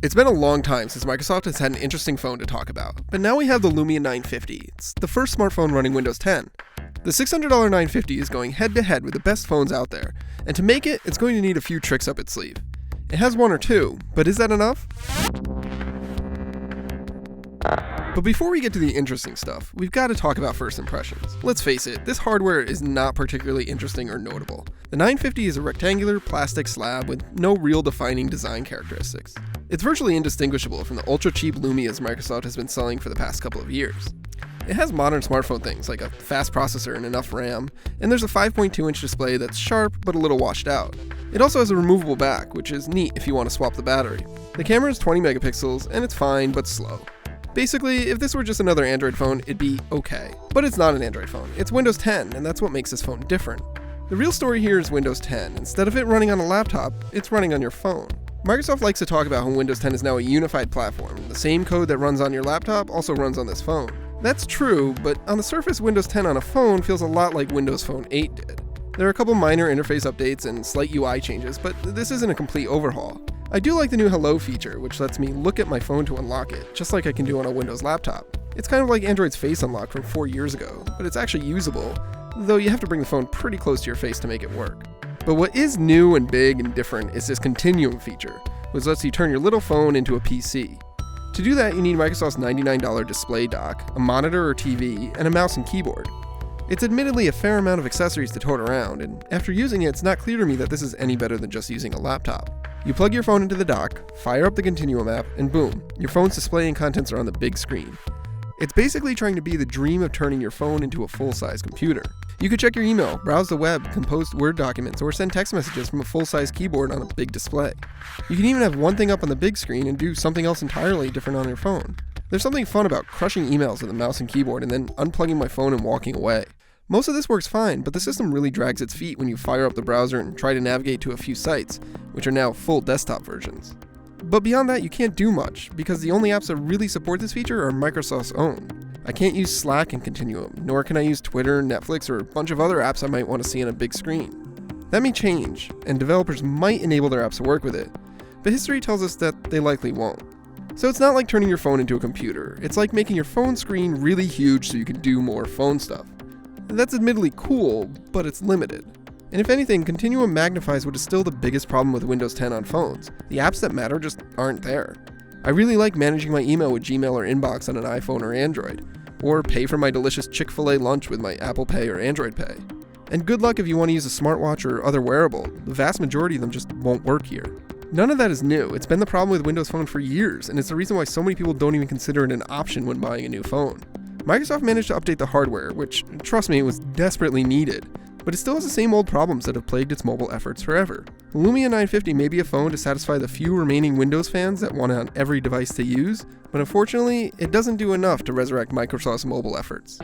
It's been a long time since Microsoft has had an interesting phone to talk about, but now we have the Lumia 950. It's the first smartphone running Windows 10. The $600 950 is going head-to-head with the best phones out there, and to make it, it's going to need a few tricks up its sleeve. It has one or two, but is that enough? But before we get to the interesting stuff, we've got to talk about first impressions. Let's face it, this hardware is not particularly interesting or notable. The 950 is a rectangular plastic slab with no real defining design characteristics. It's virtually indistinguishable from the ultra-cheap Lumias Microsoft has been selling for the past couple of years. It has modern smartphone things like a fast processor and enough RAM, and there's a 5.2-inch display that's sharp but a little washed out. It also has a removable back, which is neat if you want to swap the battery. The camera is 20 megapixels, and it's fine but slow. Basically, if this were just another Android phone, it'd be okay. But it's not an Android phone, it's Windows 10, and that's what makes this phone different. The real story here is Windows 10. Instead of it running on a laptop, it's running on your phone. Microsoft likes to talk about how Windows 10 is now a unified platform. The same code that runs on your laptop also runs on this phone. That's true, but on the surface, Windows 10 on a phone feels a lot like Windows Phone 8 did. There are a couple minor interface updates and slight UI changes, but this isn't a complete overhaul. I do like the new Hello feature, which lets me look at my phone to unlock it, just like I can do on a Windows laptop. It's kind of like Android's Face Unlock from 4 years ago, but it's actually usable, though you have to bring the phone pretty close to your face to make it work. But what is new and big and different is this Continuum feature, which lets you turn your little phone into a PC. To do that, you need Microsoft's $99 display dock, a monitor or TV, and a mouse and keyboard. It's admittedly a fair amount of accessories to tote around, and after using it, it's not clear to me that this is any better than just using a laptop. You plug your phone into the dock, fire up the Continuum app, and boom, your phone's display and contents are on the big screen. It's basically trying to be the dream of turning your phone into a full-size computer. You could check your email, browse the web, compose Word documents, or send text messages from a full-size keyboard on a big display. You can even have one thing up on the big screen and do something else entirely different on your phone. There's something fun about crushing emails with a mouse and keyboard and then unplugging my phone and walking away. Most of this works fine, but the system really drags its feet when you fire up the browser and try to navigate to a few sites, which are now full desktop versions. But beyond that, you can't do much, because the only apps that really support this feature are Microsoft's own. I can't use Slack in Continuum, nor can I use Twitter, Netflix, or a bunch of other apps I might want to see on a big screen. That may change, and developers might enable their apps to work with it, but history tells us that they likely won't. So it's not like turning your phone into a computer, it's like making your phone screen really huge so you can do more phone stuff. That's admittedly cool, but it's limited. And if anything, Continuum magnifies what is still the biggest problem with Windows 10 on phones. The apps that matter just aren't there. I really like managing my email with Gmail or Inbox on an iPhone or Android, or pay for my delicious Chick-fil-A lunch with my Apple Pay or Android Pay. And good luck if you want to use a smartwatch or other wearable, the vast majority of them just won't work here. None of that is new, it's been the problem with Windows Phone for years, and it's the reason why so many people don't even consider it an option when buying a new phone. Microsoft managed to update the hardware, which, trust me, was desperately needed, but it still has the same old problems that have plagued its mobile efforts forever. The Lumia 950 may be a phone to satisfy the few remaining Windows fans that want it on every device to use, but unfortunately, it doesn't do enough to resurrect Microsoft's mobile efforts.